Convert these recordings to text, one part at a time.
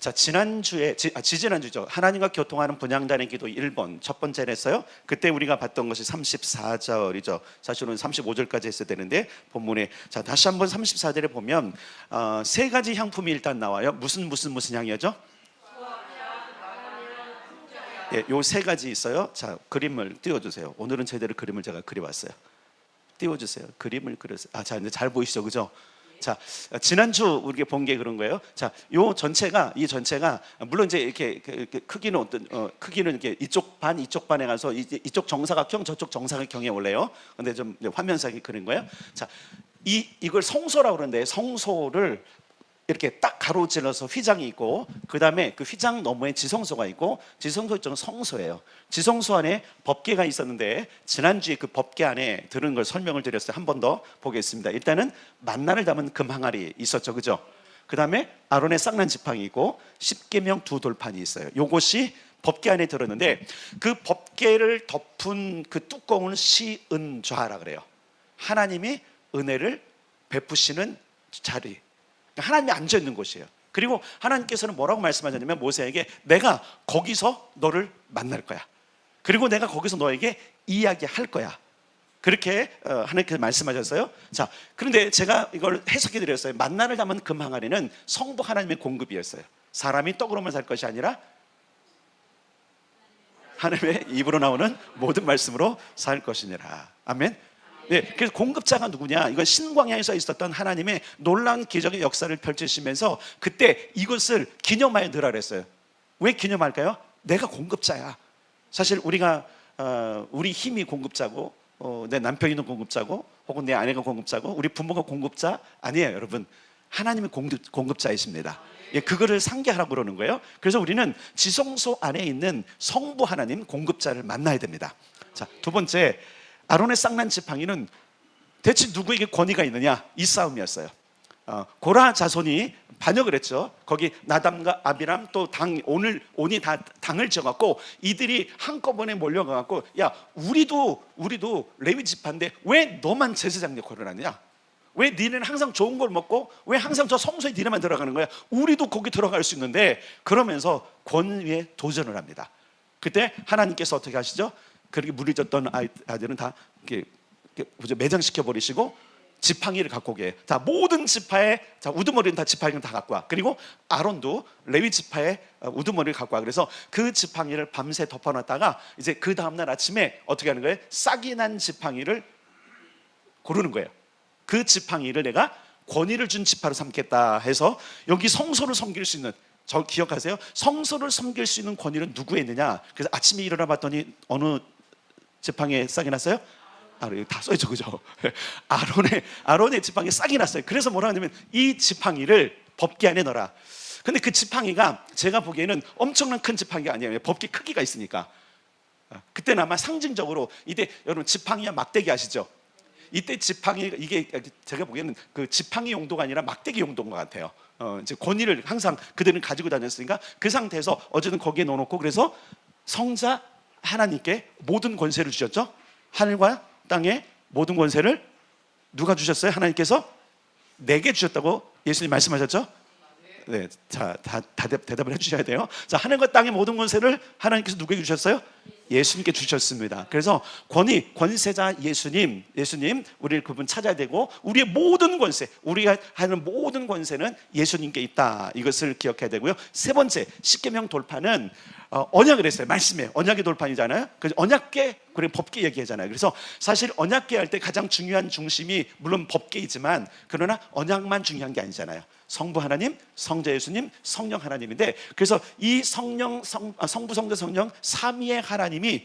자, 지지난주죠. 하나님과 교통하는 분향단의 기도 1번 첫 번째를 했어요. 그때 우리가 봤던 것이 34절이죠. 사실은 35절까지 했어야 되는데 본문에, 자, 다시 한번 34절에 보면 세 가지 향품이 일단 나와요. 무슨 향이죠? 예, 요 세 가지 있어요. 자, 그림을 띄워주세요. 오늘은 제대로 그림을 제가 그려왔어요. 띄워주세요. 그림을 그렸어요. 자, 이제 잘 보이시죠, 그죠? 자, 지난주 우리가 본 게 그런 거예요. 자, 이 전체가 물론 이제 이렇게 크기는 크기는 이렇게 이쪽 반에 가서 이쪽 정사각형, 저쪽 정사각형에 올래요. 근데 좀 화면상에 그린 거예요. 자, 이걸 성소라고 그러는데, 성소를 이렇게 딱 가로질러서 휘장이 있고, 그 다음에 그 휘장 너머에 지성소가 있고, 지성소 쪽은 성소예요. 지성소 안에 법궤가 있었는데, 지난주에 그 법궤 안에 들은 걸 설명을 드렸어요. 한 번 더 보겠습니다. 일단은 만나를 담은 금 항아리 있었죠, 그죠? 그 다음에 아론의 쌍난 지팡이 있고, 십계명 두 돌판이 있어요. 요것이 법궤 안에 들었는데, 그 법궤를 덮은 그 뚜껑을 시은좌라 그래요. 하나님이 은혜를 베푸시는 자리, 하나님이 앉아 있는 곳이에요. 그리고 하나님께서는 뭐라고 말씀하셨냐면, 모세에게 내가 거기서 너를 만날 거야. 그리고 내가 거기서 너에게 이야기할 거야. 그렇게 하나님께서 말씀하셨어요. 자, 그런데 제가 이걸 해석해 드렸어요. 만나를 담은 금 항아리는 성부 하나님의 공급이었어요. 사람이 떡으로만 살 것이 아니라 하나님의 입으로 나오는 모든 말씀으로 살 것이니라. 아멘. 네, 그래서 공급자가 누구냐? 이건 신광야에서 있었던 하나님의 놀라운 기적의 역사를 펼치시면서 그때 이것을 기념하여 넣으라 그랬어요. 왜 기념할까요? 내가 공급자야. 사실 우리가 우리 힘이 공급자고, 내 남편이 공급자고, 혹은 내 아내가 공급자고, 우리 부모가 공급자 아니에요, 여러분. 하나님이 공급자이십니다. 예, 그거를 상기하라고 그러는 거예요. 그래서 우리는 지성소 안에 있는 성부 하나님 공급자를 만나야 됩니다. 자, 두 번째, 아론의 쌍난 지팡이는 대체 누구에게 권위가 있느냐? 이 싸움이었어요. 고라 자손이 반역을 했죠. 거기 나담과 아비람, 또 온이 다 당을 지어갖고 이들이 한꺼번에 몰려가갖고, 야, 우리도 레위 지파인데 왜 너만 제사장 역할을 하느냐? 왜 니네는 항상 좋은 걸 먹고 왜 항상 저 성소에 니네만 들어가는 거야? 우리도 거기 들어갈 수 있는데, 그러면서 권위에 도전을 합니다. 그때 하나님께서 어떻게 하시죠? 그렇게 무리졌던 아이들은 다 이렇게 매장시켜 버리시고 지팡이를 갖고 오게. 자, 모든 지파의 우두머리는 다 지팡이를 다 갖고 와. 그리고 아론도 레위 지파의 우두머리를 갖고 와. 그래서 그 지팡이를 밤새 덮어놨다가 이제 그 다음날 아침에 어떻게 하는 거예요? 싹이 난 지팡이를 고르는 거예요. 그 지팡이를 내가 권위를 준 지파로 삼겠다 해서, 여기 성소를 섬길 수 있는, 저 기억하세요? 성소를 섬길 수 있는 권위는 누구에 있느냐? 그래서 아침에 일어나 봤더니 어느 지팡이에 싹이 났어요? 여기 다 써있죠, 그죠? 아론의 지팡이에 싹이 났어요. 그래서 뭐라 하냐면, 이 지팡이를 법궤 안에 넣어라. 근데 그 지팡이가 제가 보기에는 엄청난 큰 지팡이가 아니에요. 법궤 크기가 있으니까. 그때는 아마 상징적으로, 이때 여러분 지팡이와 막대기 아시죠? 이때 지팡이, 이게 제가 보기에는 그 지팡이 용도가 아니라 막대기 용도인 것 같아요. 이제 권위를 항상 그들은 가지고 다녔으니까 그 상태에서 어쨌든 거기에 넣어놓고, 그래서 성자 하나님께 모든 권세를 주셨죠. 하늘과 땅의 모든 권세를 누가 주셨어요? 하나님께서 내게 주셨다고 예수님 말씀하셨죠. 네, 자, 다 대답을 해주셔야 돼요. 자, 하늘과 땅의 모든 권세를 하나님께서 누구에게 주셨어요? 예수님께 주셨습니다. 그래서 권세자 예수님, 우리를 그분 찾아야 되고, 우리의 모든 권세, 우리가 하는 모든 권세는 예수님께 있다. 이것을 기억해야 되고요. 세 번째, 십계명 돌판은 언약을 했어요. 말씀에 언약의 돌판이잖아요. 그래서 언약궤, 그리고 법궤 얘기하잖아요. 그래서 사실 언약궤 할 때 가장 중요한 중심이 물론 법궤이지만, 그러나 언약만 중요한 게 아니잖아요. 성부 하나님, 성자 예수님, 성령 하나님인데, 그래서 이 성부, 성자, 성령 삼위의 하나님이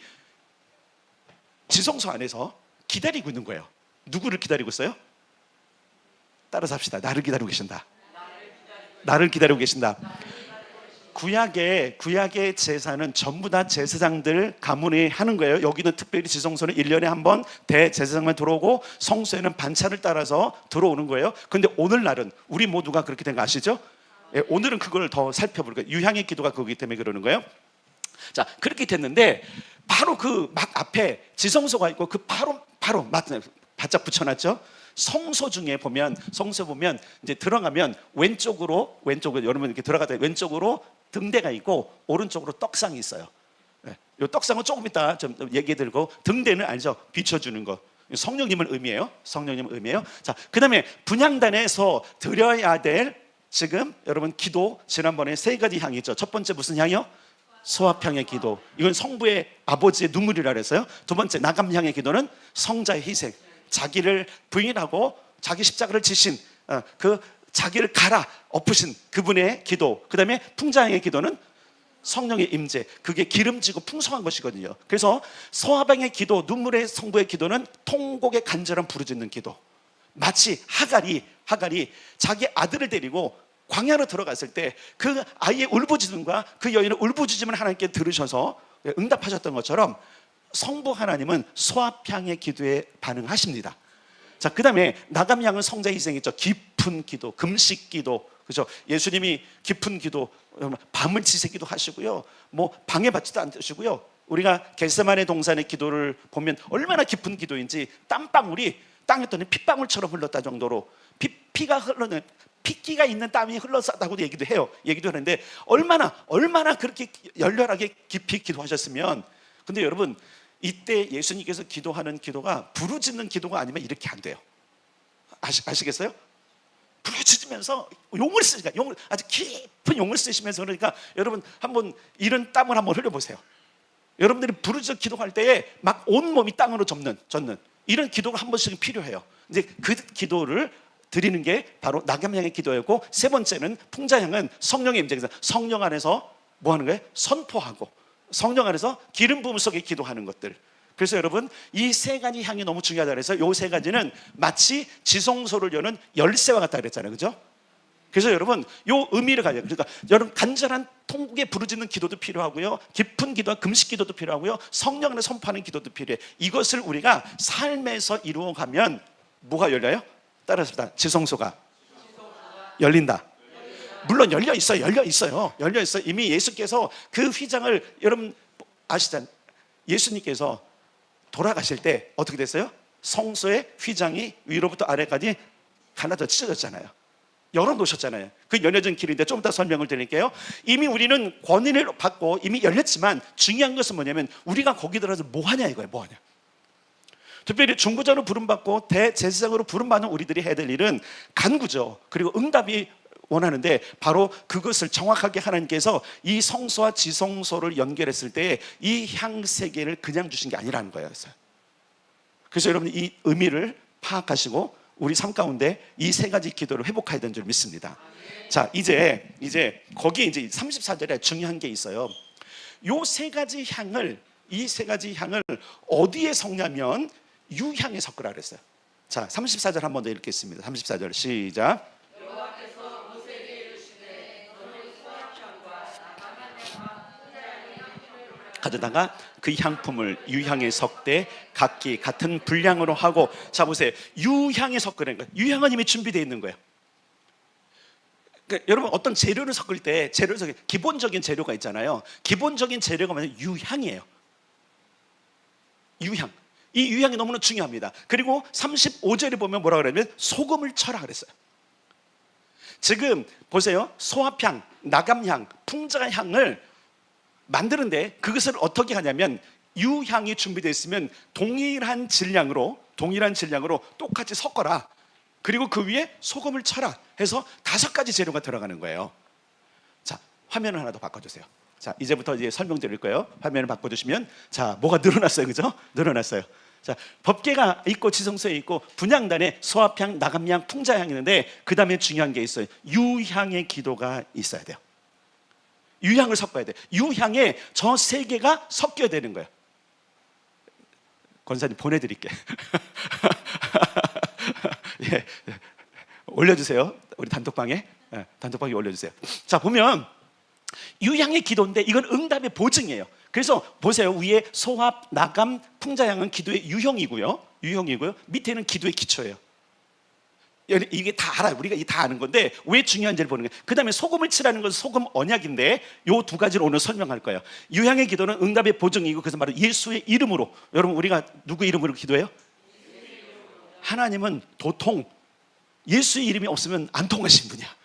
지성소 안에서 기다리고 있는 거예요. 누구를 기다리고 있어요? 따라서 합시다. 나를 기다리고 계신다. 나를 기다리고 계신다. 구약의 제사는 전부 다 제사장들 가문이 하는 거예요. 여기는 특별히 지성소는 1년에 한 번 대제사장만 들어오고, 성소에는 반차를 따라서 들어오는 거예요. 근데 오늘날은 우리 모두가 그렇게 된 거 아시죠? 예, 오늘은 그걸 더 살펴볼 거예요. 유향의 기도가 그거기 때문에 그러는 거예요. 자, 그렇게 됐는데 바로 그 막 앞에 지성소가 있고, 그 바로 바짝 붙여놨죠. 성소 중에 보면, 성소 보면 이제 들어가면 왼쪽으로 여러분 이렇게 들어가다 왼쪽으로 등대가 있고 오른쪽으로 떡상이 있어요. 이 떡상은 조금 이따 좀 얘기 들고, 등대는 알죠? 비춰주는 거. 성령님을 의미해요. 성령님을 의미해요. 자, 그 다음에 분향단에서 드려야 될 지금 여러분 기도, 지난번에 세 가지 향이 있죠. 첫 번째 무슨 향이요? 소합향의 기도. 이건 성부의 아버지의 눈물이라 그랬어요. 두 번째 나감향의 기도는 성자의 희생, 자기를 부인하고 자기 십자가를 지신 그 자기를 갈아 엎으신 그분의 기도. 그 다음에 풍자향의 기도는 성령의 임재, 그게 기름지고 풍성한 것이거든요. 그래서 소합향의 기도, 눈물의 성부의 기도는 통곡의 간절한 부르짖는 기도. 마치 하갈이 자기 아들을 데리고 광야로 들어갔을 때 그 아이의 울부짖음과 그 여인의 울부짖음을 하나님께 들으셔서 응답하셨던 것처럼 성부 하나님은 소합향의 기도에 반응하십니다. 자, 그 다음에 나감향은 성자 희생이죠. 깊은 기도, 금식 기도, 그렇죠? 예수님이 깊은 기도, 밤을 지새기도 하시고요, 뭐 방해받지도 않으시고요. 우리가 겟세마네 동산의 기도를 보면 얼마나 깊은 기도인지, 땀방울이 땅에 떠는 핏방울처럼 흘렀다 정도로 피가 흘러는, 핏기가 있는 땀이 흘렀다고도 얘기도 해요. 얘기도 하는데 얼마나 그렇게 열렬하게 깊이 기도하셨으면. 근데 여러분, 이때 예수님께서 기도하는 기도가 부르짖는 기도가 아니면 이렇게 안 돼요. 아시겠어요? 부르짖으면서 용을 쓰니까, 아주 깊은 용을 쓰시면서, 그러니까 여러분 한번 이런 땀을 한번 흘려보세요. 여러분들이 부르짖어 기도할 때에 막 온몸이 땅으로 젖는 이런 기도가 한 번씩은 필요해요. 이제 그 기도를 드리는 게 바로 나감향의 기도였고, 세 번째는 풍자향은 성령의 임재에서 성령 안에서 뭐 하는 거예요? 선포하고 성령 안에서 기름 부음 속에 기도하는 것들. 그래서 여러분, 이 세 가지 향이 너무 중요하다 그래서 이 세 가지는 마치 지성소를 여는 열쇠와 같다 그랬잖아요. 그죠? 그래서 여러분, 요 의미를 가져요. 그러니까 여러분, 간절한 통곡에 부르짖는 기도도 필요하고요, 깊은 기도와 금식 기도도 필요하고요, 성령 안에 선포하는 기도도 필요해. 이것을 우리가 삶에서 이루어가면 뭐가 열려요? 따라서 지성소가 열린다. 물론 열려 있어요. 이미 예수께서 그 휘장을, 여러분 아시잖아요. 예수님께서 돌아가실 때 어떻게 됐어요? 성소의 휘장이 위로부터 아래까지 갈라져 찢어졌잖아요. 열어놓으셨잖아요. 그 열려진 길인데 좀 이따 설명을 드릴게요. 이미 우리는 권위를 받고 이미 열렸지만 중요한 것은 뭐냐면 우리가 거기 들어가서 뭐 하냐 이거예요. 뭐 하냐. 특별히 중보자로 부름받고 대제사장으로 부름받는 우리들이 해야 될 일은 간구죠. 그리고 응답이 원하는데, 바로 그것을 정확하게 하나님께서 이 성소와 지성소를 연결했을 때 이 향세계를 그냥 주신 게 아니라는 거예요. 그래서 여러분, 이 의미를 파악하시고 우리 삶 가운데 이 세 가지 기도를 회복해야 되는 줄 믿습니다. 자, 이제 거기에 이제 34절에 중요한 게 있어요. 이 세 가지 향을 어디에 섞냐면 유향에 섞으라 그랬어요. 자, 34절 한 번 더 읽겠습니다. 34절 시작. 가져다가 그 향품을 유향에 섞되 각기 같은 분량으로 하고. 자, 보세요. 유향에 섞으라는 거예요. 유향은 이미 준비되어 있는 거예요. 그러니까 여러분, 어떤 재료를 섞을 때 기본적인 재료가 있잖아요. 기본적인 재료가 뭐냐면 유향이에요. 유향. 이 유향이 너무나 중요합니다. 그리고 35절에 보면 뭐라 그러냐면 소금을 쳐라 그랬어요. 지금 보세요. 소합향, 나감향, 풍자향을 만드는데 그것을 어떻게 하냐면, 유향이 준비되어 있으면 동일한 질량으로 똑같이 섞어라. 그리고 그 위에 소금을 쳐라 해서 5가지 재료가 들어가는 거예요. 자, 화면을 하나 더 바꿔주세요. 자, 이제부터 이제 설명드릴 거예요. 화면을 바꿔주시면, 자, 뭐가 늘어났어요. 그죠? 늘어났어요. 자, 법궤가 있고 지성소에 있고 분향단에 소합향, 나감향, 풍자향이 있는데 그 다음에 중요한 게 있어요. 유향의 기도가 있어야 돼요. 유향을 섞어야 돼. 유향에 저 세 개가 섞여야 되는 거예요. 권사님 보내드릴게. 예, 올려주세요. 우리 단톡방에 올려주세요. 자, 보면 유향의 기도인데 이건 응답의 보증이에요. 그래서 보세요. 위에 소합, 나감, 풍자향은 기도의 유형이고요. 밑에는 기도의 기초예요. 이게 다 알아요. 우리가 다 아는 건데 왜 중요한지를 보는 거예요. 그 다음에 소금을 치라는 것은 소금 언약인데 이 2가지를 오늘 설명할 거예요. 유향의 기도는 응답의 보증이고, 그래서 바로 예수의 이름으로. 여러분, 우리가 누구 이름으로 기도해요? 하나님은 도통 예수 이름이 없으면 안 통하신 분이야.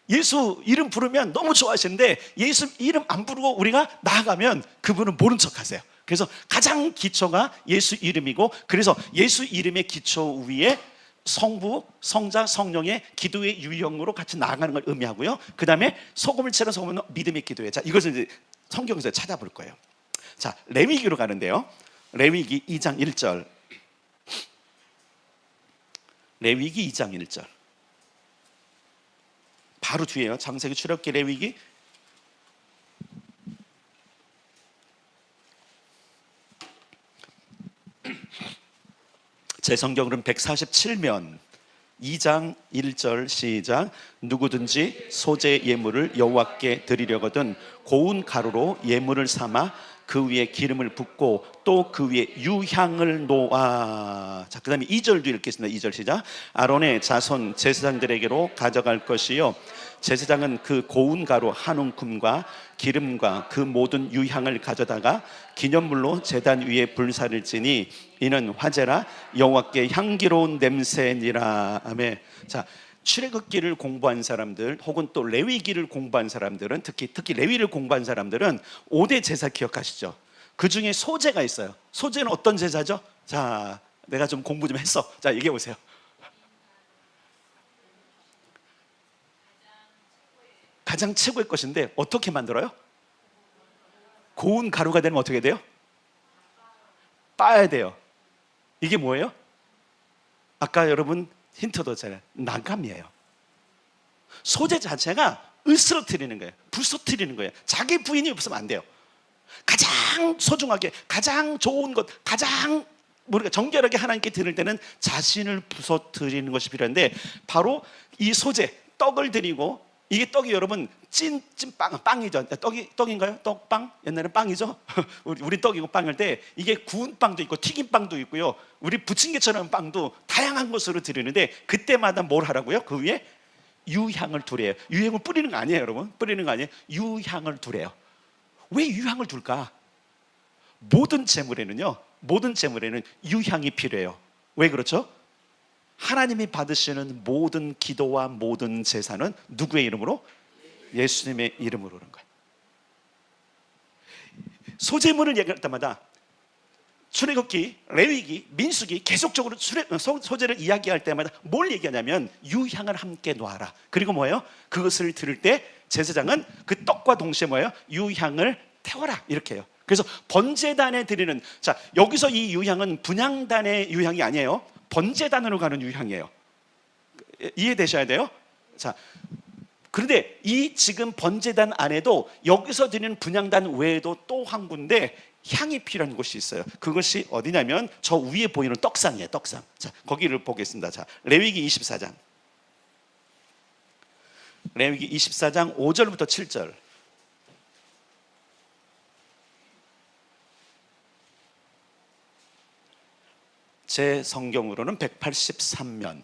예수 이름 부르면 너무 좋아하시는데 예수 이름 안 부르고 우리가 나아가면 그분은 모른 척 하세요. 그래서 가장 기초가 예수 이름이고, 그래서 예수 이름의 기초 위에 성부, 성자, 성령의 기도의 유형으로 같이 나아가는 걸 의미하고요. 그 다음에 소금을 치는 소금은 믿음의 기도예요. 자, 이것을 이제 성경에서 찾아볼 거예요. 자, 레위기로 가는데요. 레위기 2장 1절. 레위기 2장 1절. 바로 뒤에요. 창세기, 출애굽기, 레위기. 제 성경으로는 147면 2장 1절 시작. 누구든지 소재 예물을 여호와께 드리려거든 고운 가루로 예물을 삼아 그 위에 기름을 붓고 또 그 위에 유향을 놓아. 자, 그 다음에 2절도 읽겠습니다. 2절 시작. 아론의 자손 제사장들에게로 가져갈 것이요, 제사장은 그 고운 가루 한 움큼과 기름과 그 모든 유향을 가져다가 기념물로 제단 위에 불사를 지니 이는 화제라 여호와께 향기로운 냄새니라. 아멘. 자, 출애굽기를 공부한 사람들 혹은 또 레위기를 공부한 사람들은 특히 레위를 공부한 사람들은 5대 제사 기억하시죠? 그 중에 소제가 있어요. 소제는 어떤 제사죠? 자, 내가 좀 공부 좀 했어. 자, 얘기해 보세요. 가장 최고의 것인데 어떻게 만들어요? 고운 가루가 되면 어떻게 돼요? 빻아야 돼요. 이게 뭐예요? 아까 여러분 힌트 뒀잖아요. 나감이에요. 소재 자체가 으스러뜨리는 거예요. 부서뜨리는 거예요. 자기 부인이 없으면 안 돼요. 가장 소중하게, 가장 좋은 것, 가장 우리가 정결하게 하나님께 드릴 때는 자신을 부서뜨리는 것이 필요한데, 바로 이 소재, 떡을 드리고, 이게 떡이 여러분 빵이죠. 떡인가요? 떡빵? 옛날엔 빵이죠. 우리 떡이고 빵일 때 이게 구운 빵도 있고 튀긴 빵도 있고요. 우리 부침개처럼 빵도 다양한 것으로 드리는데, 그때마다 뭘 하라고요? 그 위에 유향을 두래요. 유향을 뿌리는 거 아니에요, 여러분. 뿌리는 거 아니에요. 유향을 두래요. 왜 유향을 둘까? 모든 제물에는 유향이 필요해요. 왜 그렇죠? 하나님이 받으시는 모든 기도와 모든 제사는 누구의 이름으로? 예수님의 이름으로 오는 거예요. 소제물을 얘기할 때마다 출애굽기, 레위기, 민수기 계속적으로 소제를 이야기할 때마다 뭘 얘기하냐면 유향을 함께 놓아라. 그리고 뭐예요? 그것을 들을 때 제사장은 그 떡과 동시에 뭐예요? 유향을 태워라, 이렇게 해요. 그래서 번제단에 드리는, 자, 여기서 이 유향은 분향단의 유향이 아니에요. 번제단으로 가는 유향이에요. 이해되셔야 돼요. 자, 그런데 이 지금 번제단 안에도 여기서 드리는 분향단 외에도 또 한 군데 향이 필요한 곳이 있어요. 그것이 어디냐면 저 위에 보이는 떡상이에요. 떡상. 자, 거기를 보겠습니다. 자, 레위기 24장. 레위기 24장 5절부터 7절. 제 성경으로는 183면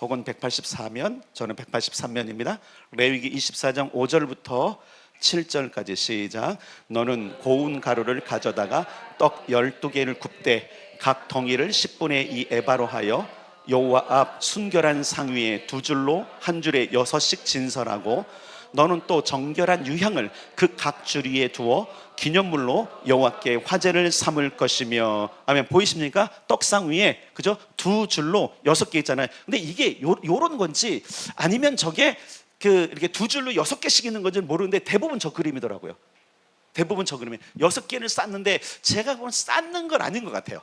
혹은 184면, 저는 183면입니다. 레위기 24장 5절부터 7절까지 시작. 너는 고운 가루를 가져다가 떡 12개를 굽되 각 덩이를 10분의 2 에바로 하여 여호와 앞 순결한 상 위에 두 줄로 한 줄에 6씩 진설하고, 너는 또 정결한 유향을 그 각 줄 위에 두어 기념물로 여호와께 화제를 삼을 것이며. 아멘. 보이십니까? 떡상 위에, 그죠? 두 줄로 6개 있잖아요. 근데 이게 요런 건지 아니면 저게 이렇게 두 줄로 6개씩 있는 건지 모르는데 대부분 저 그림이더라고요. 대부분 저 그림이 6개를 쌓는데 제가 보면 쌓는 건 아닌 것 같아요.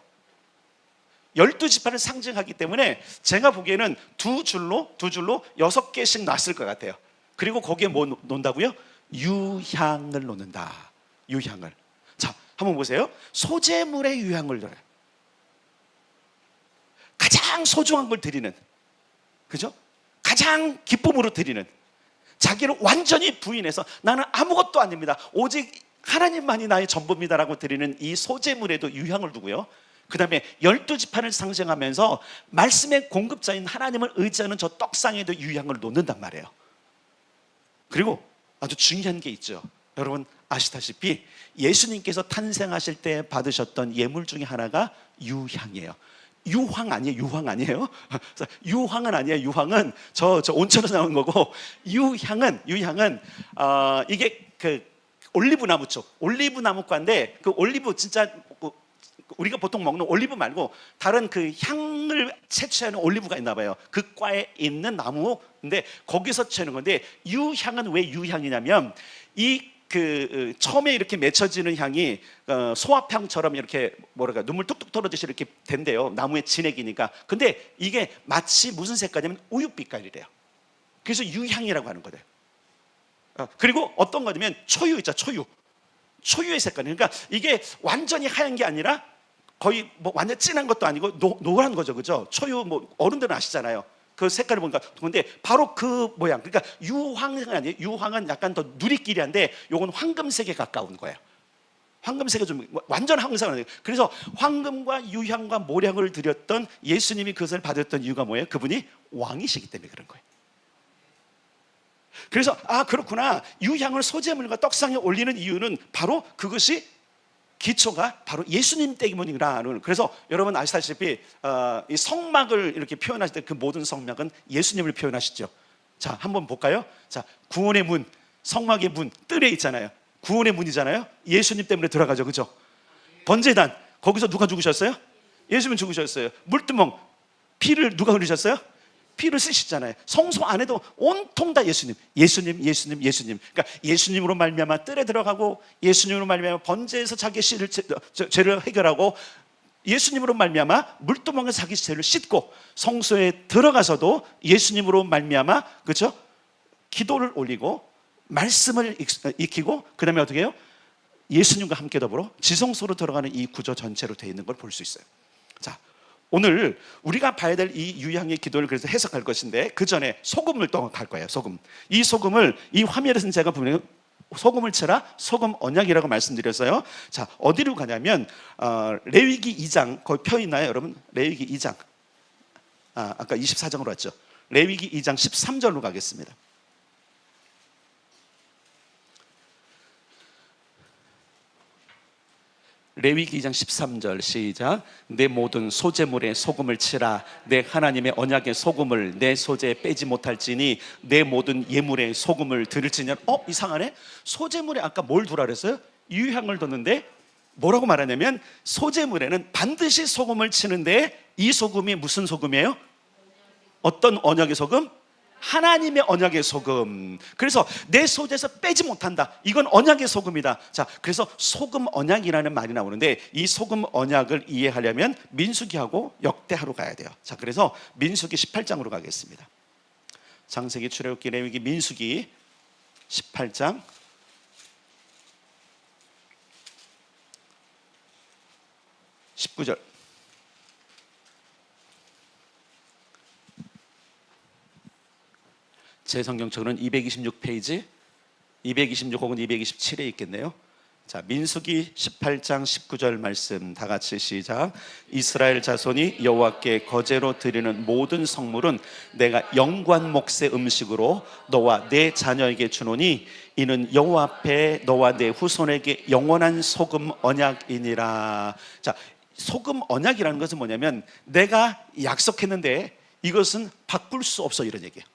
12지파를 상징하기 때문에 제가 보기에는 두 줄로 6개씩 놨을 것 같아요. 그리고 거기에 뭐 놓는다고요? 유향을 놓는다. 유향을. 자, 한번 보세요. 소재물의 유향을 넣어요. 가장 소중한 걸 드리는, 그죠? 가장 기쁨으로 드리는, 자기를 완전히 부인해서 나는 아무것도 아닙니다, 오직 하나님만이 나의 전부입니다라고 드리는 이 소재물에도 유향을 두고요. 그 다음에 12지파를 상징하면서 말씀의 공급자인 하나님을 의지하는 저 떡상에도 유향을 놓는단 말이에요. 그리고 아주 중요한 게 있죠. 여러분 아시다시피 예수님께서 탄생하실 때 받으셨던 예물 중에 하나가 유향이에요. 유황 아니에요? 유황 아니에요? 유황은 아니에요. 유황은 저 온천에서 나온 거고, 유향은 이게 그 올리브 나무 쪽, 올리브 나무과인데, 그 올리브 진짜 우리가 보통 먹는 올리브 말고 다른 그 향을 채취하는 올리브가 있나 봐요. 그 과에 있는 나무인데 거기서 채는 건데, 유향은 왜 유향이냐면 이 그 처음에 이렇게 맺혀지는 향이 소화향처럼 이렇게 뭐랄까 눈물 뚝뚝 떨어지시 이렇게 된대요. 나무의 진액이니까. 근데 이게 마치 무슨 색깔이냐면 우윳빛깔이래요. 그래서 유향이라고 하는 거래요. 그리고 어떤 거냐면 초유 있죠. 초유의 색깔. 그러니까 이게 완전히 하얀 게 아니라 거의 뭐 완전 진한 것도 아니고 노란 거죠, 그죠? 초유 뭐 어른들은 아시잖아요. 그 색깔을 보니까. 근데 바로 그 모양. 그러니까 유황은 아니에요. 유황은 약간 더 누리끼리한데 요건 황금색에 가까운 거예요. 황금색이 좀 완전 황금색은 아니에요. 그래서 황금과 유향과 모량을 드렸던 예수님이 그것을 받았던 이유가 뭐예요? 그분이 왕이시기 때문에 그런 거예요. 그래서 그렇구나. 유향을 소재물과 떡상에 올리는 이유는 바로 그것이 기초가 바로 예수님 때문이라는. 그래서 여러분 아시다시피 이 성막을 이렇게 표현하실 때 그 모든 성막은 예수님을 표현하시죠. 자, 한번 볼까요? 자, 구원의 문, 성막의 문, 뜰에 있잖아요. 구원의 문이잖아요. 예수님 때문에 들어가죠, 그죠? 번제단, 거기서 누가 죽으셨어요? 예수님 죽으셨어요. 물두멍, 피를 누가 흘리셨어요? 피를 쓰시잖아요. 성소 안에도 온통 다 예수님. 그러니까 예수님으로 말미암아 뜰에 들어가고, 예수님으로 말미암아 번제에서 자기 죄를 해결하고, 예수님으로 말미암아 물두멍에서 자기 죄를 씻고, 성소에 들어가서도 예수님으로 말미암아, 그렇죠? 기도를 올리고 말씀을 익히고, 그 다음에 어떻게 해요? 예수님과 함께 더불어 지성소로 들어가는 이 구조 전체로 되어 있는 걸 볼 수 있어요. 자, 오늘 우리가 봐야 될 이 유향의 기도를 그래서 해석할 것인데, 그 전에 소금을 또 갈 거예요. 소금. 이 소금을 이 화면에서는 제가 분명히 소금을 쳐라 소금 언약이라고 말씀드렸어요. 자, 어디로 가냐면 레위기 2장 거기 펴 있나요, 여러분? 레위기 2장. 아까 24장으로 왔죠. 레위기 2장 13절로 가겠습니다. 레위기 2장 13절 시작. 내 모든 소재물에 소금을 치라. 내 하나님의 언약의 소금을 내 소재에 빼지 못할지니 내 모든 예물에 소금을 드릴지냐. 이상하네. 소재물에 아까 뭘 두라 그랬어요? 유향을 뒀는데 뭐라고 말하냐면 소재물에는 반드시 소금을 치는데, 이 소금이 무슨 소금이에요? 어떤 언약의 소금? 하나님의 언약의 소금. 그래서 내 소재에서 빼지 못한다. 이건 언약의 소금이다. 자, 그래서 소금 언약이라는 말이 나오는데, 이 소금 언약을 이해하려면 민수기하고 역대하로 가야 돼요. 자, 그래서 민수기 18장으로 가겠습니다. 창세기, 출애굽기, 레위기, 민수기 18장 19절. 제 성경책은 226페이지 226 혹은 227에 있겠네요. 자, 민수기 18장 19절 말씀 다 같이 시작. 이스라엘 자손이 여호와께 거제로 드리는 모든 성물은 내가 영관 몫의 음식으로 너와 내 자녀에게 주노니 이는 여호와 앞에 너와 내 후손에게 영원한 소금 언약이니라. 자, 소금 언약이라는 것은 뭐냐면 내가 약속했는데 이것은 바꿀 수 없어, 이런 얘기예요.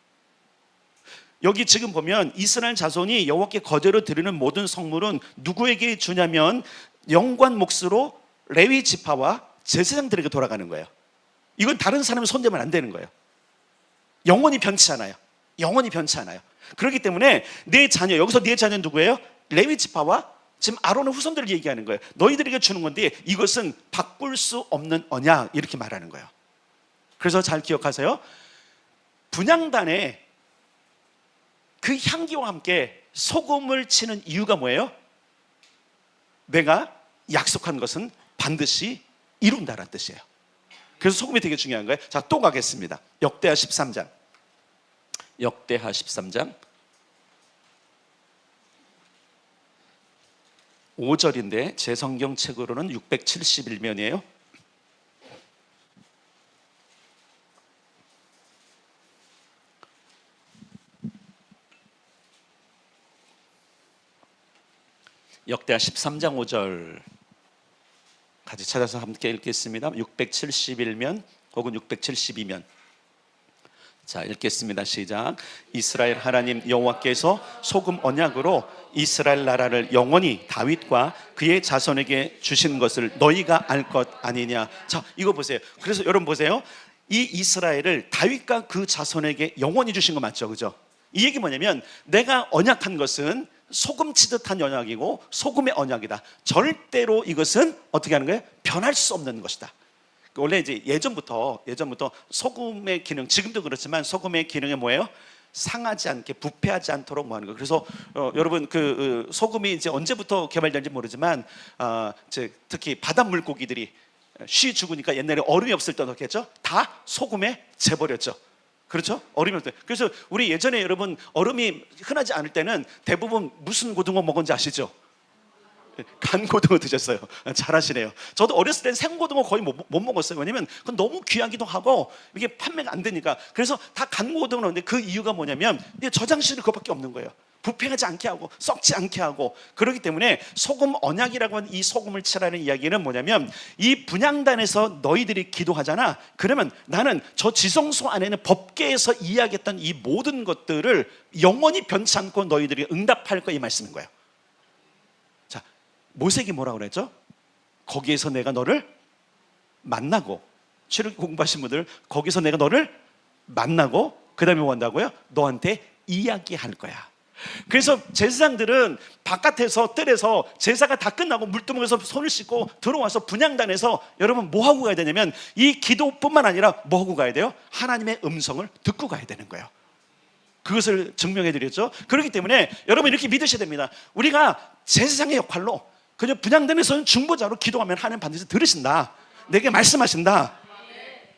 여기 지금 보면 이스라엘 자손이 여호와께 거제로 드리는 모든 성물은 누구에게 주냐면 영관 몫으로 레위 지파와 제사장들에게 돌아가는 거예요. 이건 다른 사람이 손대면 안 되는 거예요. 영원히 변치 않아요. 그렇기 때문에 내 자녀, 여기서 내 자녀는 누구예요? 레위 지파와 지금 아론의 후손들을 얘기하는 거예요. 너희들에게 주는 건데 이것은 바꿀 수 없는 언약, 이렇게 말하는 거예요. 그래서 잘 기억하세요. 분향단에 그 향기와 함께 소금을 치는 이유가 뭐예요? 내가 약속한 것은 반드시 이룬다는 뜻이에요. 그래서 소금이 되게 중요한 거예요. 자, 또 가겠습니다. 역대하 13장 5절인데 제 성경책으로는 671면이에요. 역대하 13장 5절 같이 찾아서 함께 읽겠습니다. 671면 혹은 672면. 자, 읽겠습니다. 시작. 이스라엘 하나님 여호와께서 소금 언약으로 이스라엘 나라를 영원히 다윗과 그의 자손에게 주신 것을 너희가 알 것 아니냐. 자, 이거 보세요. 그래서 여러분 보세요. 이 이스라엘을 다윗과 그 자손에게 영원히 주신 거 맞죠? 그죠? 이 얘기 뭐냐면 내가 언약한 것은 소금 치듯한 언약이고 소금의 언약이다. 절대로 이것은 어떻게 하는 거예요? 변할 수 없는 것이다. 원래 이제 예전부터 소금의 기능, 지금도 그렇지만 소금의 기능이 뭐예요? 상하지 않게, 부패하지 않도록 뭐 하는 거. 그래서 여러분 소금이 이제 언제부터 개발된지 모르지만 특히 바다 물고기들이 쉬 죽으니까 옛날에 얼음이 없을 때 어떻게 했죠? 다 소금에 재버렸죠. 그렇죠? 얼음이 없을 때. 그래서 우리 예전에 여러분 얼음이 흔하지 않을 때는 대부분 무슨 고등어 먹은지 아시죠? 간고등어 드셨어요. 잘하시네요. 저도 어렸을 땐 생고등어 거의 못 먹었어요. 왜냐면 그건 너무 귀하기도 하고 이게 판매가 안 되니까. 그래서 다 간고등어인데 그 이유가 뭐냐면 저장실이 그것밖에 없는 거예요. 부패하지 않게 하고 썩지 않게 하고. 그렇기 때문에 소금 언약이라고 하는 이 소금을 치라는 이야기는 뭐냐면 이 분향단에서 너희들이 기도하잖아. 그러면 나는 저 지성소 안에는 법궤에서 이야기했던 이 모든 것들을 영원히 변치 않고 너희들이 응답할 거야, 이 말씀인 거예요. 모세기 뭐라고 그랬죠? 거기에서 내가 너를 만나고, 출애굽기 공부하신 분들 거기서 내가 너를 만나고 그 다음에 뭐 한다고요? 너한테 이야기할 거야. 그래서 제사장들은 바깥에서 뜰에서 제사가 다 끝나고 물두멍에서 손을 씻고 들어와서 분향단에서 여러분 뭐 하고 가야 되냐면 이 기도뿐만 아니라 뭐 하고 가야 돼요? 하나님의 음성을 듣고 가야 되는 거예요. 그것을 증명해 드렸죠. 그렇기 때문에 여러분 이렇게 믿으셔야 됩니다. 우리가 제사장의 역할로 그냥 분향단에서는 중보자로 기도하면 하나님 반드시 들으신다. 내게 말씀하신다.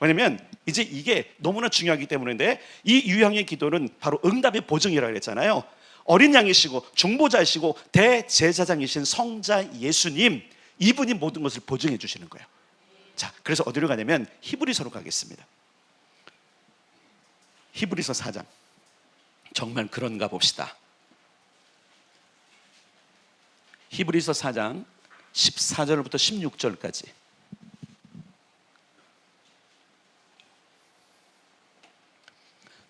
왜냐면 이제 이게 너무나 중요하기 때문인데 이 유형의 기도는 바로 응답의 보증이라고 했잖아요. 어린 양이시고 중보자이시고 대제사장이신 성자 예수님, 이분이 모든 것을 보증해 주시는 거예요. 자, 그래서 어디로 가냐면 히브리서로 가겠습니다. 히브리서 4장. 정말 그런가 봅시다. 히브리서 4장 14절부터 16절까지.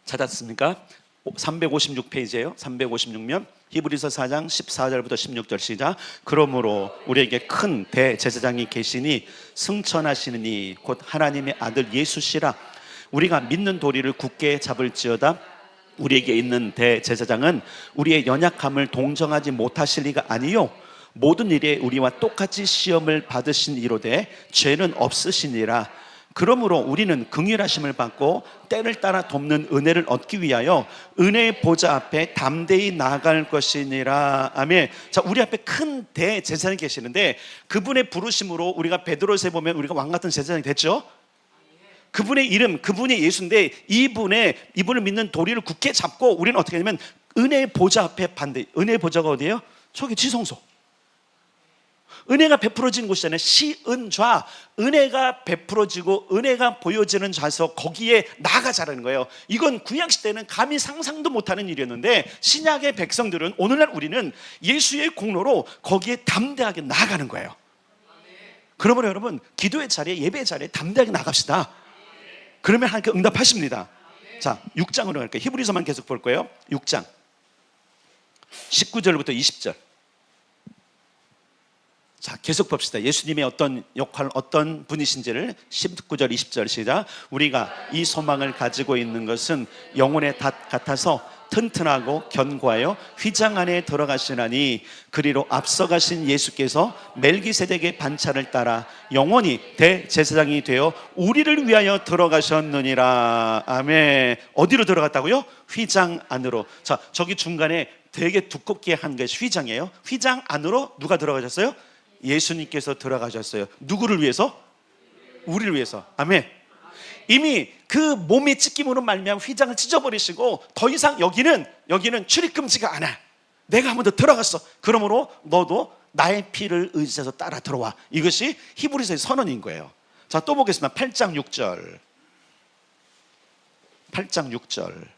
찾았습니까? 356페이지예요. 356면 히브리서 4장 14절부터 16절 시작. 그러므로 우리에게 큰 대제사장이 계시니 승천하시느니 곧 하나님의 아들 예수시라. 우리가 믿는 도리를 굳게 잡을지어다. 우리에게 있는 대제사장은 우리의 연약함을 동정하지 못하실 리가 아니요 모든 일에 우리와 똑같이 시험을 받으신 이로되 죄는 없으시니라. 그러므로 우리는 긍휼하심을 받고 때를 따라 돕는 은혜를 얻기 위하여 은혜의 보좌 앞에 담대히 나아갈 것이니라. 아멘. 자, 우리 앞에 큰 대제사장이 계시는데 그분의 부르심으로 우리가 베드로서에 보면 우리가 왕 같은 제사장이 됐죠. 그분의 이름, 그분이 예수인데 이분을 믿는 도리를 굳게 잡고 우리는 어떻게 하냐면 은혜의 보좌 앞에 반대. 은혜의 보좌가 어디예요? 저기 지성소. 은혜가 베풀어지는 곳이잖아요. 시은좌. 은혜가 베풀어지고 은혜가 보여지는 좌서 거기에 나아가자라는 거예요. 이건 구약시대는 감히 상상도 못하는 일이었는데 신약의 백성들은 오늘날 우리는 예수의 공로로 거기에 담대하게 나아가는 거예요. 그러므로 여러분 기도의 자리에, 예배의 자리에 담대하게 나갑시다. 그러면 하나님께 응답하십니다. 자, 6장으로 갈게요. 히브리서만 계속 볼 거예요. 6장 19절부터 20절. 자, 계속 봅시다. 예수님의 어떤 역할, 어떤 분이신지를 19절 20절 시작. 우리가 이 소망을 가지고 있는 것은 영혼의 닷 같아서 튼튼하고 견고하여 휘장 안에 들어가시나니 그리로 앞서가신 예수께서 멜기세덱의 반차를 따라 영원히 대제사장이 되어 우리를 위하여 들어가셨느니라. 아멘. 어디로 들어갔다고요? 휘장 안으로. 자, 저기 중간에 되게 두껍게 한 것이 휘장이에요. 휘장 안으로 누가 들어가셨어요? 예수님께서 들어가셨어요. 누구를 위해서? 우리를 위해서. 아멘. 이미 그 몸의 찢김으로 말미암아 휘장을 찢어버리시고 더 이상 여기는 출입 금지가 않아. 내가 한 번 더 들어갔어. 그러므로 너도 나의 피를 의지해서 따라 들어와. 이것이 히브리서의 선언인 거예요. 자, 또 보겠습니다. 8장 6절. 8장 6절.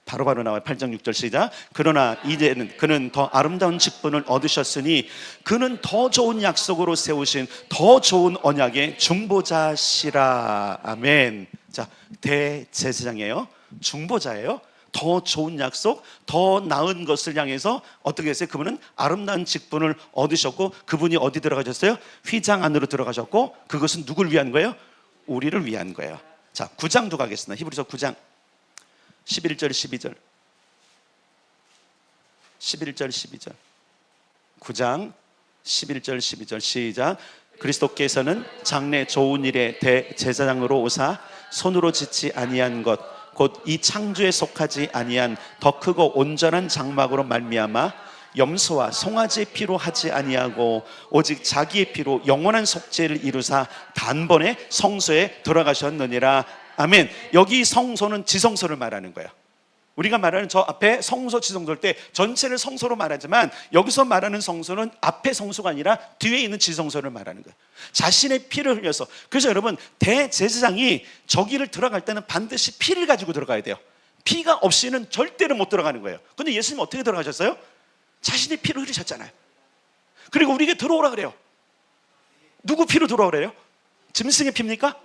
바로바로 나와요. 8장 6절 시작. 그러나 이제는 그는 더 아름다운 직분을 얻으셨으니 그는 더 좋은 약속으로 세우신 더 좋은 언약의 중보자시라. 아멘. 자, 대제사장이에요. 중보자예요. 더 좋은 약속, 더 나은 것을 향해서 어떻게 했어요? 그분은 아름다운 직분을 얻으셨고, 그분이 어디 들어가셨어요? 휘장 안으로 들어가셨고, 그것은 누굴 위한 거예요? 우리를 위한 거예요. 자, 9장도 가겠습니다. 히브리서 9장 11절 12절 11절 12절 9장 11절 12절 시작. 그리스도께서는 장래 좋은 일의 대제사장으로 오사 손으로 짓지 아니한 것 곧 이 창조에 속하지 아니한 더 크고 온전한 장막으로 말미암아 염소와 송아지의 피로 하지 아니하고 오직 자기의 피로 영원한 속죄를 이루사 단번에 성소에 들어가셨느니라. 아멘. 여기 성소는 지성소를 말하는 거예요. 우리가 말하는 저 앞에 성소 지성소일 때 전체를 성소로 말하지만 여기서 말하는 성소는 앞에 성소가 아니라 뒤에 있는 지성소를 말하는 거예요. 자신의 피를 흘려서. 그래서 여러분, 대제사장이 저기를 들어갈 때는 반드시 피를 가지고 들어가야 돼요. 피가 없이는 절대로 못 들어가는 거예요. 근데 예수님 어떻게 들어가셨어요? 자신의 피를 흘리셨잖아요. 그리고 우리에게 들어오라 그래요. 누구 피로 들어오라 그래요? 짐승의 피입니까?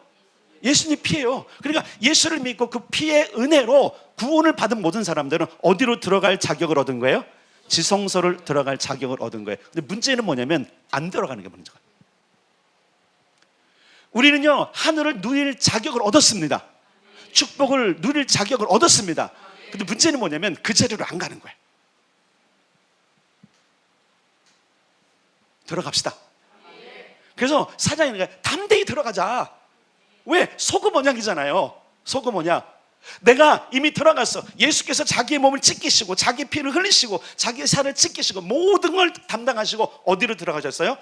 예수님 피예요. 그러니까 예수를 믿고 그 피의 은혜로 구원을 받은 모든 사람들은 어디로 들어갈 자격을 얻은 거예요? 지성소를 들어갈 자격을 얻은 거예요. 근데 문제는 뭐냐면 안 들어가는 게 문제가. 우리는요, 하늘을 누릴 자격을 얻었습니다. 축복을 누릴 자격을 얻었습니다. 근데 문제는 뭐냐면 그 자리로 안 가는 거예요. 들어갑시다. 그래서 사장이 담대히 들어가자. 왜? 소금 언약이잖아요. 소금 언약. 내가 이미 들어갔어. 예수께서 자기의 몸을 찢기시고 자기 피를 흘리시고 자기의 살을 찢기시고 모든 걸 담당하시고 어디로 들어가셨어요?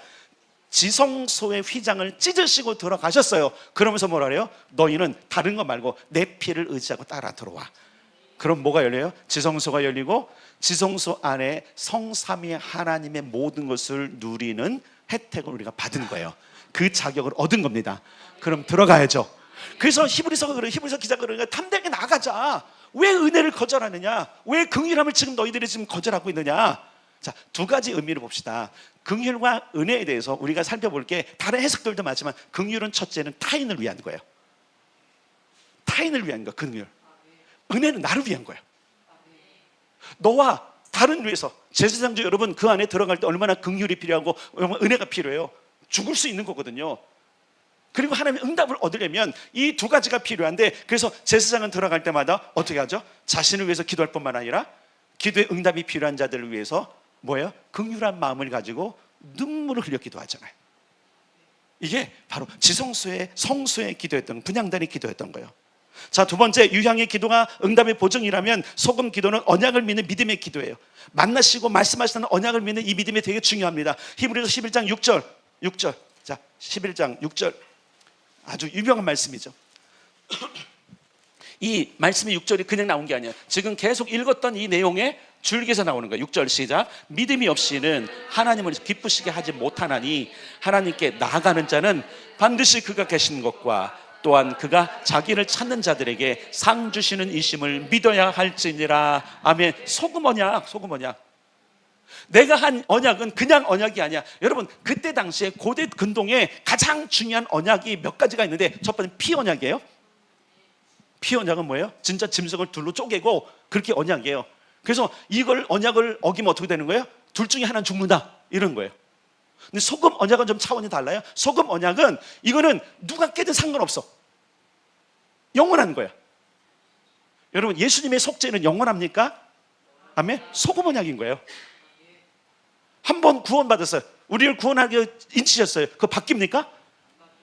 지성소의 휘장을 찢으시고 들어가셨어요. 그러면서 뭐라 그래요? 너희는 다른 거 말고 내 피를 의지하고 따라 들어와. 그럼 뭐가 열려요? 지성소가 열리고 지성소 안에 성삼위 하나님의 모든 것을 누리는 혜택을 우리가 받은 거예요. 그 자격을 얻은 겁니다. 그럼 들어가야죠. 그래서 히브리서 기자가 그러니까 탐대하게 나가자. 왜 은혜를 거절하느냐? 왜 긍휼함을 지금 너희들이 지금 거절하고 있느냐? 자, 두 가지 의미를 봅시다. 긍휼과 은혜에 대해서 우리가 살펴볼 게 다른 해석들도 많지만 긍휼은 첫째는 타인을 위한 거예요. 타인을 위한 거, 긍휼. 은혜는 나를 위한 거예요. 너와 다른 위해서. 제사장도 여러분 그 안에 들어갈 때 얼마나 긍휼이 필요하고 은혜가 필요해요. 죽을 수 있는 거거든요. 그리고 하나님의 응답을 얻으려면 이 두 가지가 필요한데, 그래서 제사장은 들어갈 때마다 어떻게 하죠? 자신을 위해서 기도할 뿐만 아니라 기도의 응답이 필요한 자들을 위해서 뭐예요? 긍휼한 마음을 가지고 눈물을 흘려 기도하잖아요. 이게 바로 지성소의 성소에 기도했던, 분향단이 기도했던 거예요. 자, 두 번째, 유향의 기도가 응답의 보증이라면 소금 기도는 언약을 믿는 믿음의 기도예요. 만나시고 말씀하시는 언약을 믿는 이 믿음이 되게 중요합니다. 히브리서 11장 6절. 자, 11장 6절. 아주 유명한 말씀이죠. 이 말씀의 6절이 그냥 나온 게 아니에요. 지금 계속 읽었던 이 내용에 줄기에서 나오는 거예요. 6절 시작. 믿음이 없이는 하나님을 기쁘시게 하지 못하나니 하나님께 나아가는 자는 반드시 그가 계신 것과 또한 그가 자기를 찾는 자들에게 상 주시는 이심을 믿어야 할지니라. 아멘. 소금 언약. 내가 한 언약은 그냥 언약이 아니야. 여러분, 그때 당시에 고대 근동에 가장 중요한 언약이 몇 가지가 있는데, 첫 번째 피 언약이에요. 피 언약은 뭐예요? 진짜 짐승을 둘로 쪼개고 그렇게 언약이에요. 그래서 이걸 언약을 어기면 어떻게 되는 거예요? 둘 중에 하나는 죽는다, 이런 거예요. 근데 소금 언약은 좀 차원이 달라요. 소금 언약은 이거는 누가 깨든 상관없어. 영원한 거야. 여러분, 예수님의 속죄는 영원합니까? 아멘. 소금 언약인 거예요. 한 번 구원받았어요. 우리를 구원하게 인치셨어요. 그거 바뀝니까?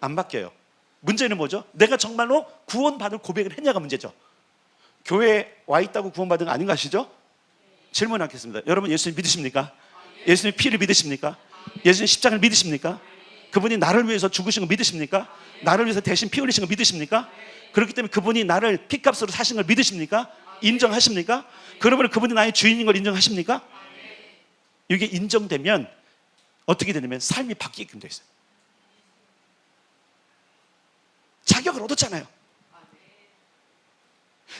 안 바뀌어요. 문제는 뭐죠? 내가 정말로 구원받을 고백을 했냐가 문제죠. 교회에 와 있다고 구원받은 거 아닌 거 아시죠? 질문하겠습니다. 여러분, 예수님 믿으십니까? 예수님 피를 믿으십니까? 예수님 십자가를 믿으십니까? 그분이 나를 위해서 죽으신 거 믿으십니까? 나를 위해서 대신 피 흘리신 거 믿으십니까? 그렇기 때문에 그분이 나를 피값으로 사신 걸 믿으십니까? 인정하십니까? 그러면 그분이 나의 주인인 걸 인정하십니까? 이게 인정되면 어떻게 되냐면 삶이 바뀌게끔 돼 있어요. 자격을 얻었잖아요.